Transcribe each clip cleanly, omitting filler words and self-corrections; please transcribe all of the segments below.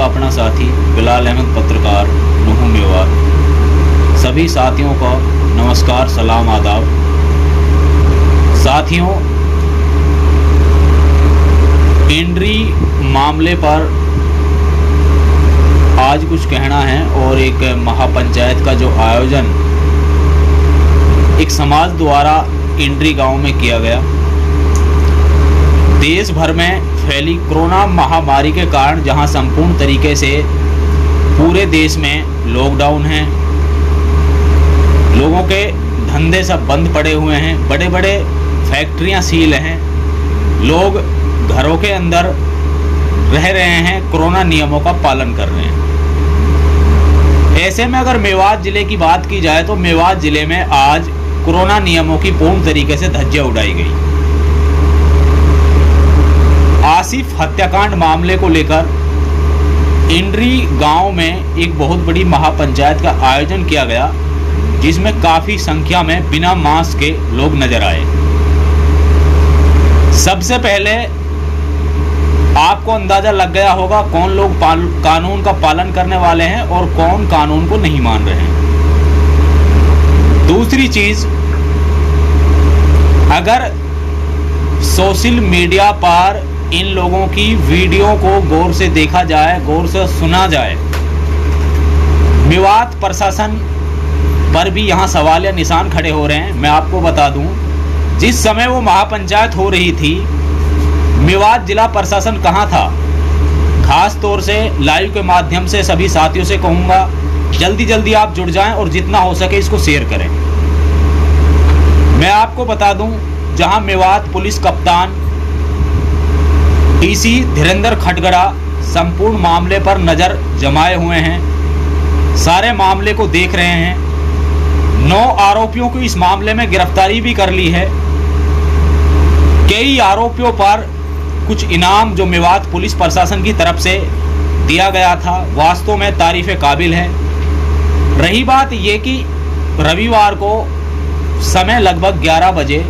आपका अपना साथी बिलाल अहमद, पत्रकार, नुहू मेवात। सभी साथियों को नमस्कार, सलाम, आदाब। साथियों, इंड्री मामले पर आज कुछ कहना है और एक महापंचायत का जो आयोजन एक समाज द्वारा इंड्री गांव में किया गया। देश भर में फैली कोरोना महामारी के कारण जहां संपूर्ण तरीके से पूरे देश में लॉकडाउन है, लोगों के धंधे सब बंद पड़े हुए हैं, बड़े बड़े फैक्ट्रियां सील हैं, लोग घरों के अंदर रह रहे हैं, कोरोना नियमों का पालन कर रहे हैं। ऐसे में अगर मेवात जिले की बात की जाए तो मेवात जिले में आज कोरोना नियमों की पूर्ण तरीके से धज्जियां उड़ाई गई। आसिफ हत्याकांड मामले को लेकर इंड्री गांव में एक बहुत बड़ी महापंचायत का आयोजन किया गया, जिसमें काफी संख्या में बिना मास्क के लोग नजर आए। सबसे पहले आपको अंदाजा लग गया होगा कौन लोग कानून का पालन करने वाले हैं और कौन कानून को नहीं मान रहे हैं। दूसरी चीज, अगर सोशल मीडिया पर इन लोगों की वीडियो को गौर से देखा जाए, गौर से सुना जाए, मेवात प्रशासन पर भी यहाँ सवाल या निशान खड़े हो रहे हैं। मैं आपको बता दूं, जिस समय वो महापंचायत हो रही थी, मेवात जिला प्रशासन कहाँ था। खास तौर से लाइव के माध्यम से सभी साथियों से कहूँगा, जल्दी जल्दी आप जुड़ जाएं और जितना हो सके इसको शेयर करें। मैं आपको बता दूं, जहां मेवात पुलिस कप्तान डीसी धीरेंद्र खटगड़ा संपूर्ण मामले पर नजर जमाए हुए हैं, सारे मामले को देख रहे हैं। 9 आरोपियों को इस मामले में गिरफ्तारी भी कर ली है। कई आरोपियों पर कुछ इनाम जो मेवात पुलिस प्रशासन की तरफ से दिया गया था, वास्तव में तारीफ काबिल है। रही बात ये कि रविवार को समय लगभग 11 बजे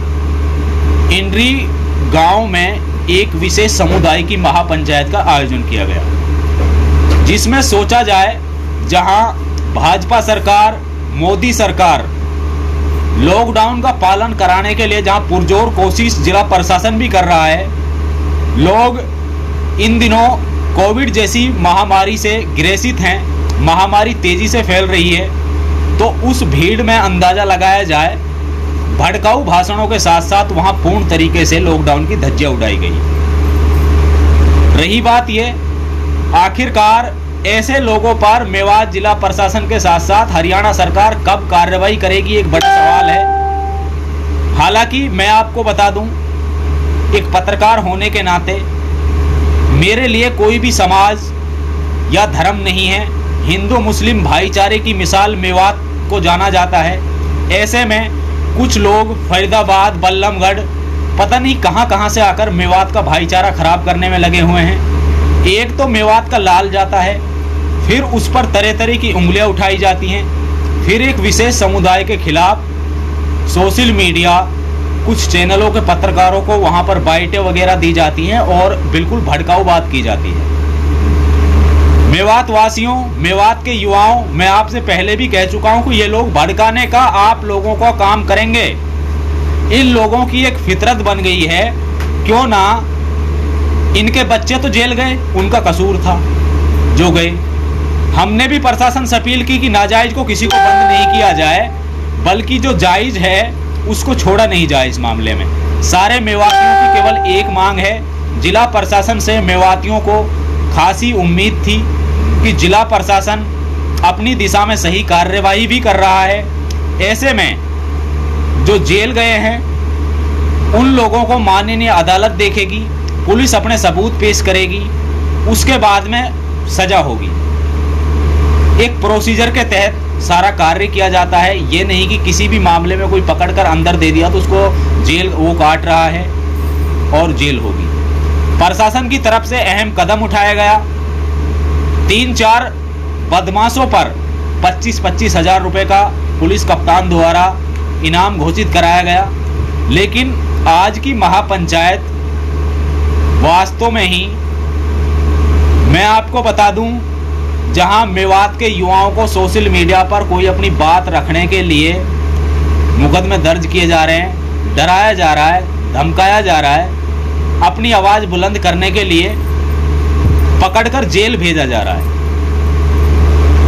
इंड्री गांव में एक विशेष समुदाय की महापंचायत का आयोजन किया गया, जिसमें सोचा जाए जहां भाजपा सरकार, मोदी सरकार लॉकडाउन का पालन कराने के लिए जहां पुरजोर कोशिश जिला प्रशासन भी कर रहा है, लोग इन दिनों कोविड जैसी महामारी से ग्रसित हैं, महामारी तेजी से फैल रही है, तो उस भीड़ में अंदाजा लगाया जाए भड़काऊ भाषणों के साथ साथ वहां पूर्ण तरीके से लॉकडाउन की धज्जियां उड़ाई गई। रही बात ये, आखिरकार ऐसे लोगों पर मेवात जिला प्रशासन के साथ साथ हरियाणा सरकार कब कार्रवाई करेगी, एक बड़ा सवाल है। हालांकि मैं आपको बता दूं, एक पत्रकार होने के नाते मेरे लिए कोई भी समाज या धर्म नहीं है। हिंदू मुस्लिम भाईचारे की मिसाल मेवात को जाना जाता है। ऐसे में कुछ लोग फरीदाबाद, बल्लभगढ़, पता नहीं कहां से आकर मेवात का भाईचारा खराब करने में लगे हुए हैं। एक तो मेवात का लाल जाता है, फिर उस पर तरह तरह की उंगलियां उठाई जाती हैं, फिर एक विशेष समुदाय के खिलाफ सोशल मीडिया, कुछ चैनलों के पत्रकारों को वहां पर बाइटें वगैरह दी जाती हैं और बिल्कुल भड़काऊ बात की जाती है। मेवात वासियों, मेवात के युवाओं, मैं आपसे पहले भी कह चुका हूं कि ये लोग भड़काने का आप लोगों का काम करेंगे। इन लोगों की एक फितरत बन गई है, क्यों ना इनके बच्चे तो जेल गए, उनका कसूर था जो गए। हमने भी प्रशासन से अपील की कि नाजायज को किसी को बंद नहीं किया जाए, बल्कि जो जायज है उसको छोड़ा नहीं जाए। इस मामले में सारे मेवातियों की केवल एक मांग है। जिला प्रशासन से मेवातियों को खासी उम्मीद थी कि जिला प्रशासन अपनी दिशा में सही कार्यवाही भी कर रहा है। ऐसे में जो जेल गए हैं उन लोगों को माननीय अदालत देखेगी, पुलिस अपने सबूत पेश करेगी, उसके बाद में सजा होगी। एक प्रोसीजर के तहत सारा कार्य किया जाता है। ये नहीं कि किसी भी मामले में कोई पकड़कर अंदर दे दिया तो उसको जेल वो काट रहा है और जेल होगी। प्रशासन की तरफ से अहम कदम उठाया गया। 3-4 बदमाशों पर 25-25 हजार रुपए का पुलिस कप्तान द्वारा इनाम घोषित कराया गया। लेकिन आज की महापंचायत वास्तव में ही मैं आपको बता दूं, जहां मेवात के युवाओं को सोशल मीडिया पर कोई अपनी बात रखने के लिए मुकदमे दर्ज किए जा रहे हैं, डराया जा रहा है, धमकाया जा रहा है, अपनी आवाज़ बुलंद करने के लिए पकड़कर जेल भेजा जा रहा है।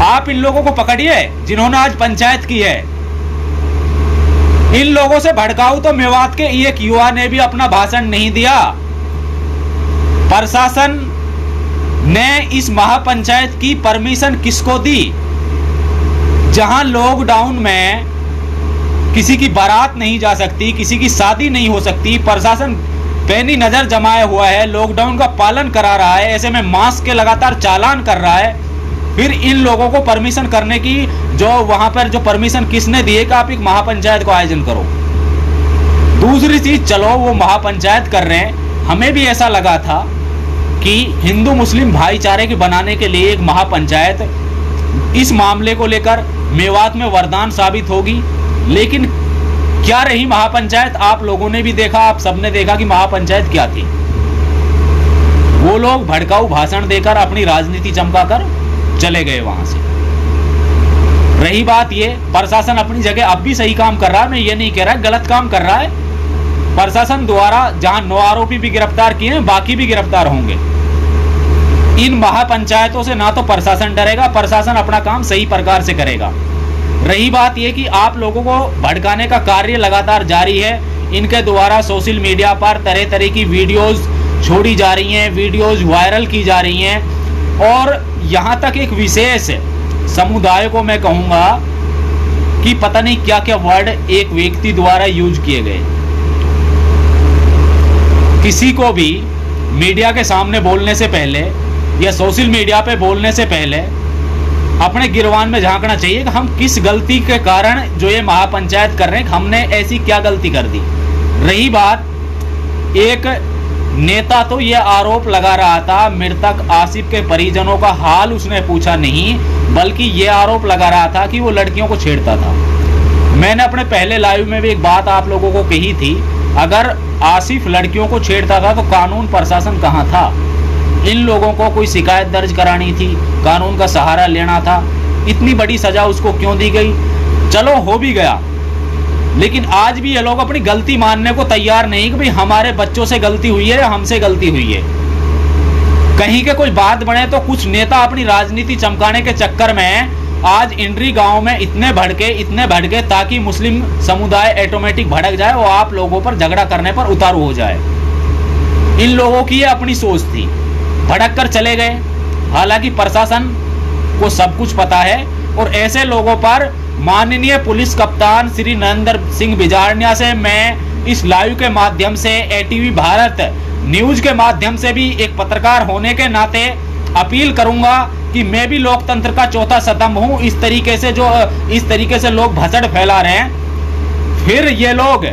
आप इन लोगों को पकड़िए जिन्होंने आज पंचायत की है। इन लोगों से भड़काऊ तो मेवात के एक युवा ने भी अपना भाषण नहीं दिया। प्रशासन ने इस महापंचायत की परमिशन किसको दी, जहां लॉकडाउन में किसी की बारात नहीं जा सकती, किसी की शादी नहीं हो सकती, प्रशासन पैनी नजर जमाए हुआ है, लॉकडाउन का पालन करा रहा है, ऐसे में मास्क के लगातार चालान कर रहा है। फिर इन लोगों को परमिशन करने की जो वहां पर जो परमिशन किसने दी है कि आप एक महापंचायत को आयोजन करो। दूसरी चीज, चलो वो महापंचायत कर रहे हैं, हमें भी ऐसा लगा था कि हिंदू मुस्लिम भाईचारे के बनाने के लिए एक महापंचायत इस मामले को लेकर मेवात में वरदान साबित होगी। लेकिन क्या रही महापंचायत? आप लोगों ने भी देखा, आप सबने देखा कि महापंचायत क्या थी। वो लोग भड़काऊ भाषण देकर अपनी राजनीति चमकाकर चले गए वहां से। रही बात ये, प्रशासन अपनी जगह अब भी सही काम कर रहा है, मैं ये नहीं कह रहा गलत काम कर रहा है। प्रशासन द्वारा जहां 9 आरोपी भी गिरफ्तार किए हैं, बाकी भी गिरफ्तार होंगे। इन महापंचायतों से ना तो प्रशासन डरेगा, प्रशासन अपना काम सही प्रकार से करेगा। रही बात यह कि आप लोगों को भड़काने का कार्य लगातार जारी है। इनके द्वारा सोशल मीडिया पर तरह तरह की वीडियोस छोड़ी जा रही हैं, वीडियोस वायरल की जा रही हैं, और यहाँ तक एक विशेष समुदाय को मैं कहूँगा कि पता नहीं क्या क्या वर्ड एक व्यक्ति द्वारा यूज किए गए। किसी को भी मीडिया के सामने बोलने से पहले या सोशल मीडिया पे बोलने से पहले अपने गिरवान में झांकना चाहिए कि हम किस गलती के कारण जो ये महापंचायत कर रहे हैं, हमने ऐसी क्या गलती कर दी। रही बात, एक नेता तो ये आरोप लगा रहा था, मृतक आसिफ के परिजनों का हाल उसने पूछा नहीं, बल्कि ये आरोप लगा रहा था कि वो लड़कियों को छेड़ता था। मैंने अपने पहले लाइव में भी एक बात आप लोगों को कही थी, अगर आसिफ लड़कियों को छेड़ता था तो कानून प्रशासन कहाँ था? इन लोगों को कोई शिकायत दर्ज करानी थी, कानून का सहारा लेना था, इतनी बड़ी सजा उसको क्यों दी गई? चलो हो भी गया, लेकिन आज भी ये लोग अपनी गलती मानने को तैयार नहीं कि भाई हमारे बच्चों से गलती हुई है या हमसे गलती हुई है। कहीं के कोई बात बने तो कुछ नेता अपनी राजनीति चमकाने के चक्कर में आज इंड्री गांव में इतने भड़के ताकि मुस्लिम समुदाय ऑटोमेटिक भड़क जाए और आप लोगों पर झगड़ा करने पर उतारू हो जाए। इन लोगों की ये अपनी सोच थी, भड़क कर चले गए। हालांकि प्रशासन को सब कुछ पता है और ऐसे लोगों पर माननीय पुलिस कप्तान श्री नरेंद्र सिंह बिजारनिया से मैं इस लाइव के माध्यम से, एटीवी भारत न्यूज के माध्यम से भी एक पत्रकार होने के नाते अपील करूंगा कि मैं भी लोकतंत्र का चौथा स्तंभ हूं। इस तरीके से लोग भसड़ फैला रहे हैं। फिर ये लोग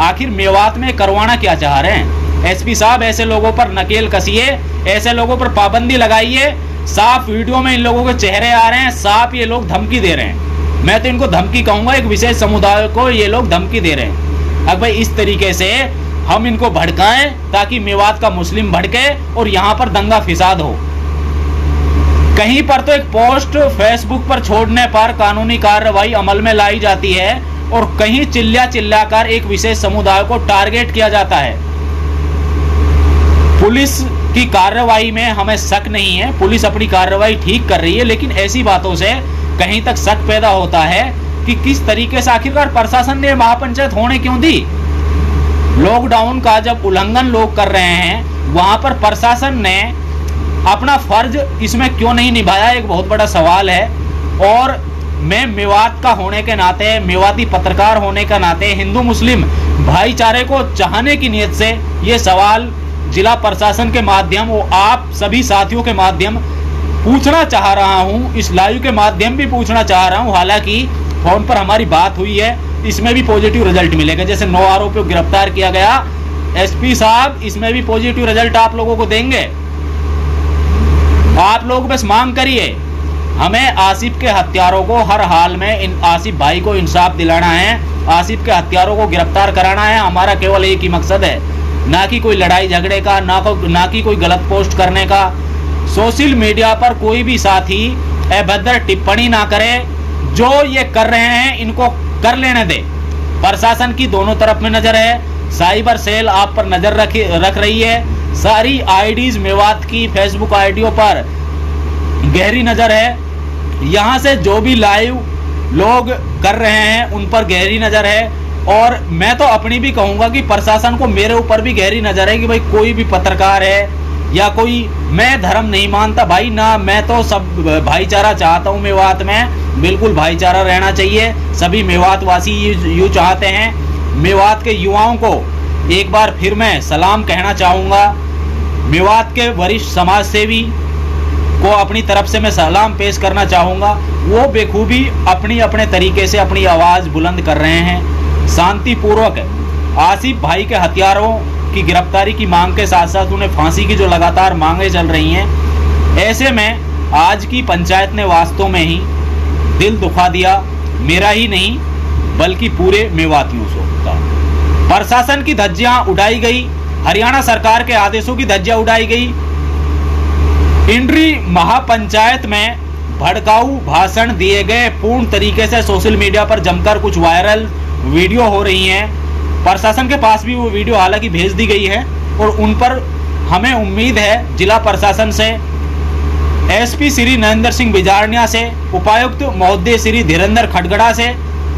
आखिर मेवात में करवाना क्या चाह रहे हैं? एसपी साहब, ऐसे लोगों पर नकेल कसिए, ऐसे लोगों पर पाबंदी लगाइए। साफ वीडियो में इन लोगों के चेहरे आ रहे हैं, साफ ये लोग धमकी दे रहे हैं। मैं तो इनको धमकी कहूंगा, एक विशेष समुदाय को ये लोग धमकी दे रहे हैं। अब भाई इस तरीके से हम इनको भड़काएं ताकि मेवात का मुस्लिम भड़के और यहाँ पर दंगा फिसाद हो। कहीं पर तो एक पोस्ट फेसबुक पर छोड़ने पर कानूनी कार्रवाई अमल में लाई जाती है और कहीं चिल्लाकर एक विशेष समुदाय को टारगेट किया जाता है। पुलिस की कार्रवाई में हमें शक नहीं है, पुलिस अपनी कार्रवाई ठीक कर रही है, लेकिन ऐसी बातों से कहीं तक शक पैदा होता है कि किस तरीके से आखिरकार प्रशासन ने महापंचायत होने क्यों दी। लॉकडाउन का जब उल्लंघन लोग कर रहे हैं, वहां पर प्रशासन ने अपना फर्ज इसमें क्यों नहीं निभाया, एक बहुत बड़ा सवाल है। और मैं मेवात का होने के नाते, मेवाती पत्रकार होने के नाते, हिंदू मुस्लिम भाईचारे को चाहने की नीयत से ये सवाल जिला प्रशासन के माध्यम और आप सभी साथियों के माध्यम पूछना चाह रहा हूं, इस लाइव के माध्यम भी पूछना चाह रहा हूं। हालांकि फोन पर हमारी बात हुई है, इसमें भी पॉजिटिव रिजल्ट मिलेगा। जैसे 9 आरोपियों को गिरफ्तार किया गया, एसपी साहब इसमें भी पॉजिटिव रिजल्ट आप लोगों को देंगे। आप लोग बस मांग करिए, हमें आसिफ के हत्यारों को हर हाल में आसिफ भाई को इंसाफ दिलाना है, आसिफ के हत्यारों को गिरफ्तार कराना है। हमारा केवल एक ही मकसद है, ना कि कोई लड़ाई झगड़े का, ना कि कोई गलत पोस्ट करने का। सोशल मीडिया पर कोई भी साथी अभद्र टिप्पणी ना करे। जो ये कर रहे हैं इनको कर लेने दे। प्रशासन की दोनों तरफ में नजर है। साइबर सेल आप पर नजर रख रही है। सारी आईडीज मेवात की फेसबुक आईडियों पर गहरी नजर है। यहाँ से जो भी लाइव लोग कर रहे हैं उन पर गहरी नजर है। और मैं तो अपनी भी कहूँगा कि प्रशासन को मेरे ऊपर भी गहरी नजर है कि भाई कोई भी पत्रकार है या कोई, मैं धर्म नहीं मानता भाई ना, मैं तो सब भाईचारा चाहता हूँ मेवात में, बिल्कुल भाईचारा रहना चाहिए। सभी मेवात वासी यूँ चाहते हैं। मेवात के युवाओं को एक बार फिर मैं सलाम कहना चाहूँगा। मेवात के वरिष्ठ समाज सेवी को अपनी तरफ से मैं सलाम पेश करना चाहूँगा। वो बेखूबी अपनी अपने तरीके से अपनी आवाज़ बुलंद कर रहे हैं। शांतिपूर्वक आसिफ भाई के हत्यारों की गिरफ्तारी की मांग के साथ साथ उन्हें फांसी की जो लगातार मांगें चल रही हैं, ऐसे में आज की पंचायत ने वास्तव में ही दिल दुखा दिया। मेरा ही नहीं बल्कि पूरे मेवातियों का। प्रशासन की धज्जियां उड़ाई गई, हरियाणा सरकार के आदेशों की धज्जियां उड़ाई गई। इंड्री महापंचायत में भड़काऊ भाषण दिए गए। पूर्ण तरीके से सोशल मीडिया पर जमकर कुछ वायरल वीडियो हो रही हैं। प्रशासन के पास भी वो वीडियो हालांकि भेज दी गई है और उन पर हमें उम्मीद है जिला प्रशासन से, एसपी श्री नरेंद्र सिंह बिजारनिया से, उपायुक्त महोदय श्री धीरेन्द्र खटगड़ा से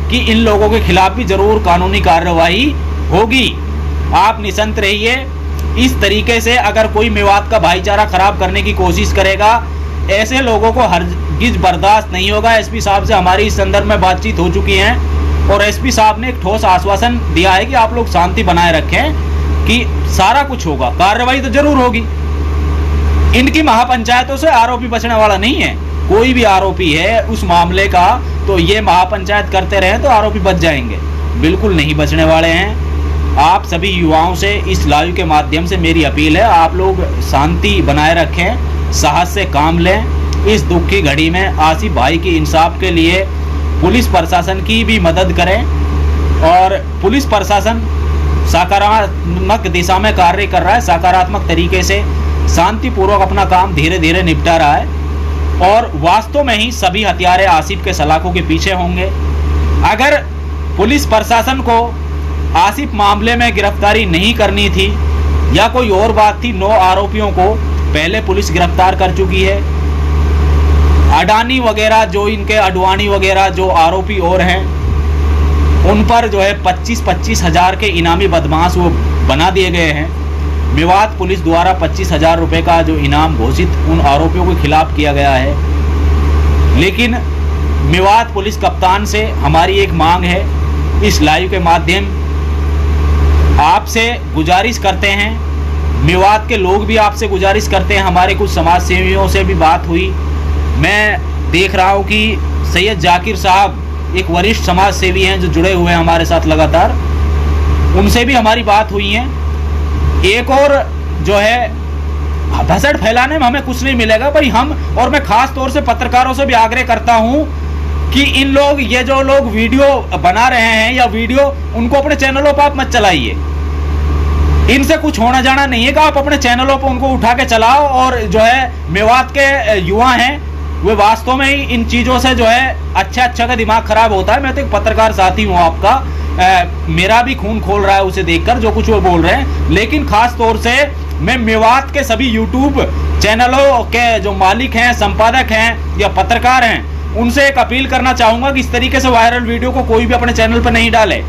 कि इन लोगों के खिलाफ भी जरूर कानूनी कार्रवाई होगी। आप निश्चिंत रहिए। इस तरीके से अगर कोई मेवात का भाईचारा खराब करने की कोशिश करेगा, ऐसे लोगों को हरगिज बर्दाश्त नहीं होगा। एसपी साहब से हमारी इस संदर्भ में बातचीत हो चुकी है और एसपी साहब ने एक ठोस आश्वासन दिया है कि आप लोग शांति बनाए रखें, कि सारा कुछ होगा, कार्रवाई तो जरूर होगी। इनकी महापंचायतों से आरोपी बचने वाला नहीं है। कोई भी आरोपी है उस मामले का तो ये महापंचायत करते रहे तो आरोपी बच जाएंगे, बिल्कुल नहीं बचने वाले हैं। आप सभी युवाओं से इस लाइव के माध्यम से मेरी अपील है, आप लोग शांति बनाए रखें, साहस से काम लें। इस दुख की घड़ी में आसिफ भाई की इंसाफ के लिए पुलिस प्रशासन की भी मदद करें और पुलिस प्रशासन सकारात्मक दिशा में कार्य कर रहा है, सकारात्मक तरीके से शांतिपूर्वक अपना काम धीरे धीरे निपटा रहा है और वास्तव में ही सभी हत्यारे आसिफ के सलाखों के पीछे होंगे। अगर पुलिस प्रशासन को आसिफ मामले में गिरफ्तारी नहीं करनी थी या कोई और बात थी, 9 आरोपियों को पहले पुलिस गिरफ्तार कर चुकी है। अडानी वगैरह जो इनके अडवाणी वगैरह जो आरोपी और हैं उन पर जो है 25-25 हज़ार के इनामी बदमाश वो बना दिए गए हैं। मेवात पुलिस द्वारा 25,000 रुपये का जो इनाम घोषित उन आरोपियों के खिलाफ किया गया है। लेकिन मेवात पुलिस कप्तान से हमारी एक मांग है, इस लाइव के माध्यम आपसे गुजारिश करते हैं, मेवात के लोग भी आपसे गुजारिश करते हैं। हमारे कुछ समाज सेवियों से भी बात हुई, मैं देख रहा हूँ कि सैयद जाकिर साहब एक वरिष्ठ समाज सेवी हैं जो जुड़े हुए हैं हमारे साथ लगातार, उनसे भी हमारी बात हुई है। एक और जो है भसड़ फैलाने में हमें कुछ नहीं मिलेगा भाई। हम और मैं खास तौर से पत्रकारों से भी आग्रह करता हूं कि इन लोग ये जो लोग वीडियो बना रहे हैं या वीडियो उनको अपने चैनलों पर आप मत चलाइए। इनसे कुछ होना जाना नहीं है कि आप अपने चैनलों पर उनको उठा के चलाओ। और जो है मेवात के युवा हैं वे वास्तव में ही इन चीज़ों से जो है अच्छा का दिमाग खराब होता है। मैं तो एक पत्रकार साथी हूँ आपका, मेरा भी खून खोल रहा है उसे देखकर जो कुछ वो बोल रहे हैं। लेकिन खास तौर से मैं मेवात के सभी यूट्यूब चैनलों के जो मालिक हैं, संपादक हैं या पत्रकार हैं, उनसे एक अपील करना चाहूंगा कि इस तरीके से वायरल वीडियो को कोई भी अपने चैनल पर नहीं डाले।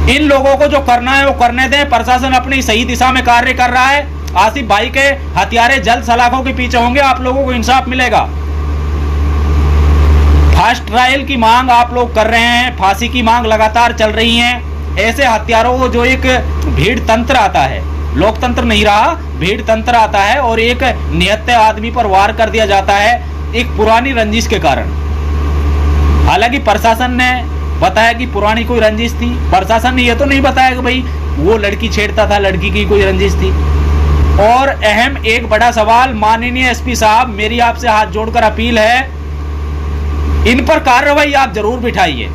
इन लोगों को जो करना है वो करने दें। प्रशासन अपनी सही दिशा में कार्य कर रहा है। आसिफ भाई के हत्यारे जल्द सलाखों के पीछे होंगे, आप लोगों को इंसाफ मिलेगा। फास्ट ट्रायल की मांग आप लोग कर रहे हैं, फांसी की मांग लगातार चल रही है। ऐसे हत्यारों को जो एक भीड़ तंत्र आता है, लोकतंत्र नहीं रहा, भीड़ तंत्र आता है और एक निहत्थे आदमी पर वार कर दिया जाता है एक पुरानी रंजिश के कारण। हालांकि प्रशासन ने बताया कि पुरानी कोई रंजिश थी, प्रशासन ने यह तो नहीं बताया कि भाई वो लड़की छेड़ता था, लड़की की कोई रंजिश थी। और अहम एक बड़ा सवाल, माननीय एसपी साहब, मेरी आपसे हाथ जोड़कर अपील है, इन पर कार्रवाई आप जरूर बिठाइए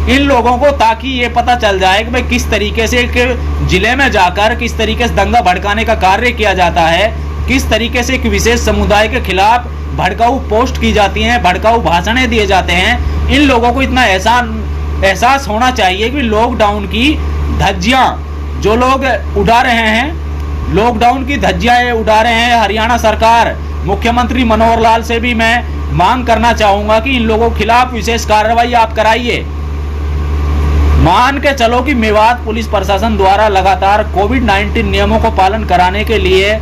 इन लोगों को, ताकि ये पता चल जाए कि भाई किस तरीके से एक जिले में जाकर किस तरीके से दंगा भड़काने का कार्य किया जाता है। किस तरीके से एक विशेष समुदाय के खिलाफ भड़काऊ पोस्ट की जाती हैं, भड़काऊ भाषणें दिए जाते हैं। इन लोगों को इतना एहसास होना चाहिए कि लॉकडाउन की धज्जियां जो लोग उड़ा रहे हैं, लॉकडाउन की धज्जियां उड़ा रहे हैं हरियाणा सरकार, मुख्यमंत्री मनोहर लाल से भी मैं मांग करना चाहूंगा कि इन लोगों के खिलाफ विशेष कार्रवाई आप कराइए। मान के चलो कि मेवात पुलिस प्रशासन द्वारा लगातार कोविड-19 नियमों को पालन कराने के लिए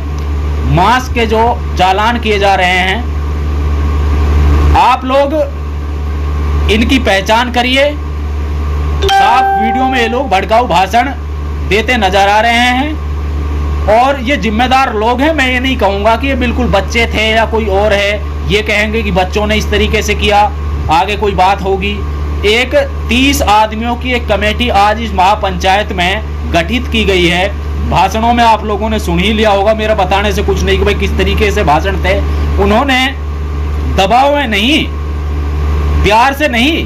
मास्क के जो चालान किए जा रहे हैं, आप लोग इनकी पहचान करिए। साफ वीडियो में ये लोग भड़काऊ भाषण देते नजर आ रहे हैं और ये जिम्मेदार लोग हैं। मैं ये नहीं कहूंगा कि ये बिल्कुल बच्चे थे या कोई और है, ये कहेंगे कि बच्चों ने इस तरीके से किया, आगे कोई बात होगी। एक 30 आदमियों की एक कमेटी आज इस महापंचायत में गठित की गई है। भाषणों में आप लोगों ने सुन ही लिया होगा, मेरा बताने से कुछ नहीं कि भाई किस तरीके से भाषण थे। उन्होंने दबाव में नहीं, प्यार से नहीं,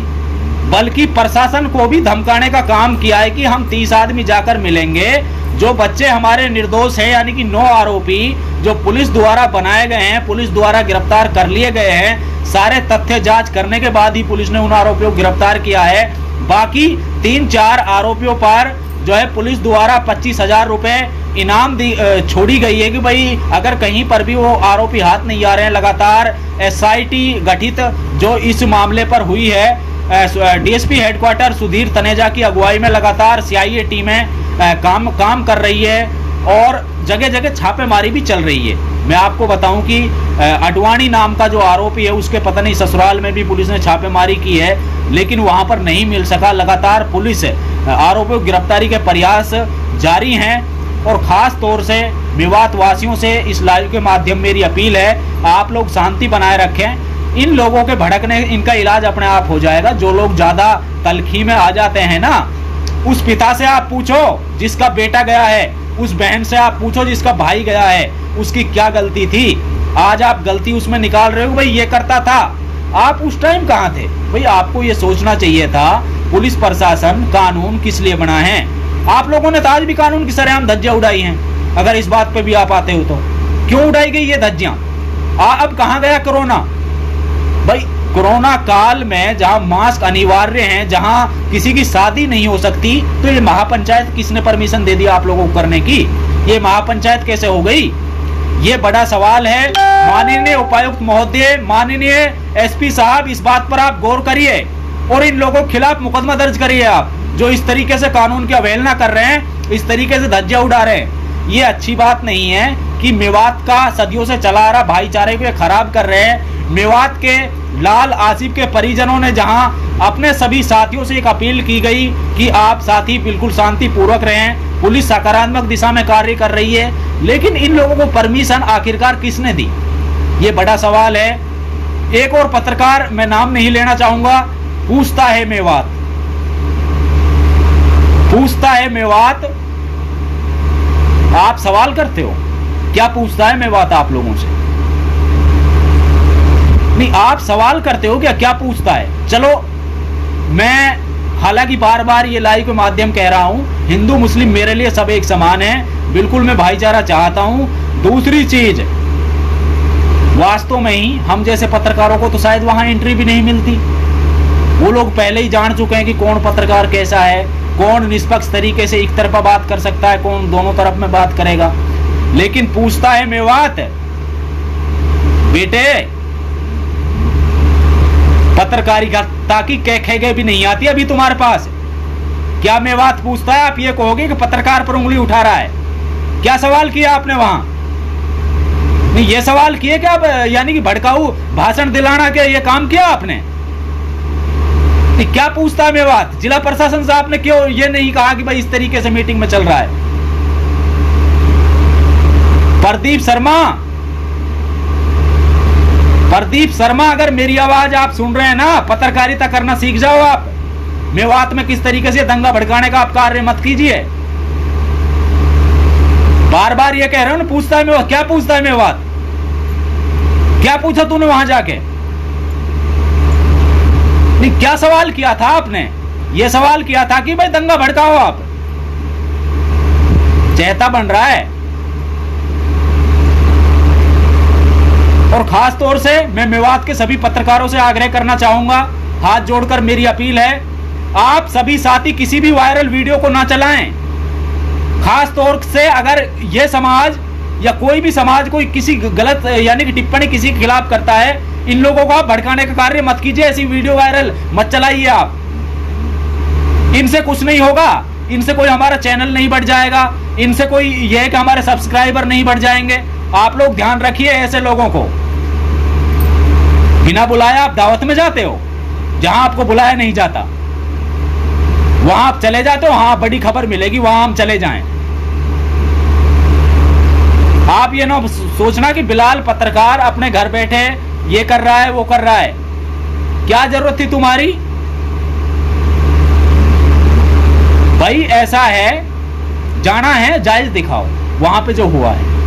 बल्कि प्रशासन को भी धमकाने का काम किया है कि हम 30 आदमी जाकर मिलेंगे। जो बच्चे हमारे निर्दोष हैं, यानी कि 9 आरोपी जो पुलिस द्वारा बनाए गए हैं, पुलिस द्वारा गिरफ्तार कर लिए गए हैं, सारे तथ्य जांच करने के बाद ही पुलिस ने उन आरोपियों को गिरफ्तार किया है। बाकी 3-4 आरोपियों पर जो है पुलिस द्वारा 25,000 रुपए इनाम छोड़ी गई है कि भाई अगर कहीं पर भी वो आरोपी हाथ नहीं आ रहे हैं। लगातार SIT गठित जो इस मामले पर हुई है, DSP हेडक्वार्टर सुधीर तनेजा की अगुवाई में लगातार CIA टीमें काम कर रही है और जगह जगह छापेमारी भी चल रही है। मैं आपको बताऊं कि अडवाणी नाम का जो आरोपी है, उसके पता नहीं ससुराल में भी पुलिस ने छापेमारी की है, लेकिन वहां पर नहीं मिल सका। लगातार पुलिस आरोपियों की गिरफ्तारी के प्रयास जारी हैं और खास तौर से मेवात वासियों से इस लाइव के माध्यम मेरी अपील है, आप लोग शांति बनाए रखें। इन लोगों के भड़कने, इनका इलाज अपने आप हो जाएगा। जो लोग ज्यादा तलखी में आ जाते हैं ना, उस पिता से आप पूछो जिसका बेटा गया है, उस बहन से आप पूछो जिसका भाई गया है, उसकी क्या गलती थी। आज आप गलती उसमें निकाल रहे हो, भाई ये करता था, आप उस टाइम कहाँ थे। भाई आपको ये सोचना चाहिए था, पुलिस प्रशासन कानून किस लिए बना है। आप लोगों ने तो आज भी कानून की सरेआम धज्जियां उड़ाई हैं। अगर इस बात पे भी आप आते हो तो क्यों उड़ाई गई ये धज्जियां। अब कहाँ गया कोरोना। भाई कोरोना काल में जहां मास्क अनिवार्य हैं, जहां किसी की शादी नहीं हो सकती, तो ये महापंचायत किसने परमिशन दे दिया आप लोगों को करने की। ये महापंचायत कैसे हो गई, ये बड़ा सवाल है। माननीय उपायुक्त महोदय, माननीय SP साहब, इस बात पर आप गौर करिए और इन लोगों के खिलाफ मुकदमा दर्ज करिए। आप जो इस तरीके से कानून की अवहेलना कर रहे हैं, इस तरीके से धज्जियां उड़ा रहे हैं, ये अच्छी बात नहीं है कि मेवात का सदियों से चला आ रहा भाईचारे को खराब कर रहे हैं। मेवात के लाल आसिफ के परिजनों ने जहां अपने सभी साथियों से एक अपील की गई कि आप साथी बिल्कुल शांति पूर्वक रहें, पुलिस सकारात्मक दिशा में कार्य कर रही है, लेकिन इन लोगों को परमिशन आखिरकार किसने दी, ये बड़ा सवाल है। एक और पत्रकार, मैं नाम नहीं लेना चाहूंगा, पूछता है मेवात, आप सवाल करते हो क्या, पूछता है मेवात आप लोगों से, नहीं आप सवाल करते हो क्या पूछता है। चलो, मैं हालांकि बार बार ये लाइव के माध्यम कह रहा हूं, हिंदू मुस्लिम मेरे लिए सब एक समान है, बिल्कुल मैं भाईचारा चाहता हूं। दूसरी चीज, वास्तव में ही हम जैसे पत्रकारों को तो शायद वहां एंट्री भी नहीं मिलती। वो लोग पहले ही जान चुके हैं कि कौन पत्रकार कैसा है, कौन निष्पक्ष तरीके से एक तरफा बात कर सकता है, कौन दोनों तरफ में बात करेगा। लेकिन पूछता है मेवात, बेटे पत्रकारिता की कह भी नहीं आती अभी तुम्हारे पास, क्या मेवात पूछता है। आप ये कहोगे कि पत्रकार पर उंगली उठा रहा है, क्या सवाल किया आपने वहां, नहीं ये सवाल किए कि आप यानी कि भड़काऊ भाषण दिलाना के ये काम किया आपने, क्या पूछता है मेवात। जिला प्रशासन से आपने क्यों ये नहीं कहा कि भाई इस तरीके से मीटिंग में चल रहा है। प्रदीप शर्मा, अगर मेरी आवाज आप सुन रहे हैं ना, पत्रकारिता करना सीख जाओ आप। मेवात में किस तरीके से दंगा भड़काने का आप कार्य मत कीजिए। बार बार ये कह रहे हो ना, पूछता है मेवात, क्या पूछता है मेवात, क्या पूछा तूने वहां जाके, नहीं क्या सवाल किया था आपने। ये सवाल किया था कि भाई दंगा भड़काओ आप, चेता बन रहा है। और खास तौर से मैं मेवात के सभी पत्रकारों से आग्रह करना चाहूंगा, हाथ जोड़कर मेरी अपील है, आप सभी साथी किसी भी वायरल वीडियो को ना चलाएं। खास तौर से अगर यह समाज या कोई भी समाज कोई किसी गलत यानी कि टिप्पणी किसी के खिलाफ करता है, इन लोगों को आप भड़काने का कार्य मत कीजिए, ऐसी वीडियो वायरल मत चलाइए आप। इनसे कुछ नहीं होगा, इनसे कोई हमारा चैनल नहीं बढ़ जाएगा, इनसे कोई यह कि हमारे सब्सक्राइबर नहीं बढ़ जाएंगे। आप लोग ध्यान रखिए ऐसे लोगों को। बिना बुलाए आप दावत में जाते हो, जहां आपको बुलाया नहीं जाता वहां आप चले जाते हो, वहां बड़ी खबर मिलेगी, वहां हम चले जाएं। आप ये ना सोचना कि बिलाल पत्रकार अपने घर बैठे ये कर रहा है वो कर रहा है, क्या जरूरत थी तुम्हारी भाई? ऐसा है, जाना है जायज दिखाओ वहां पे जो हुआ है,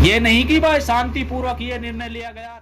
ये नहीं कि भाई शांतिपूर्वक ये निर्णय लिया गया।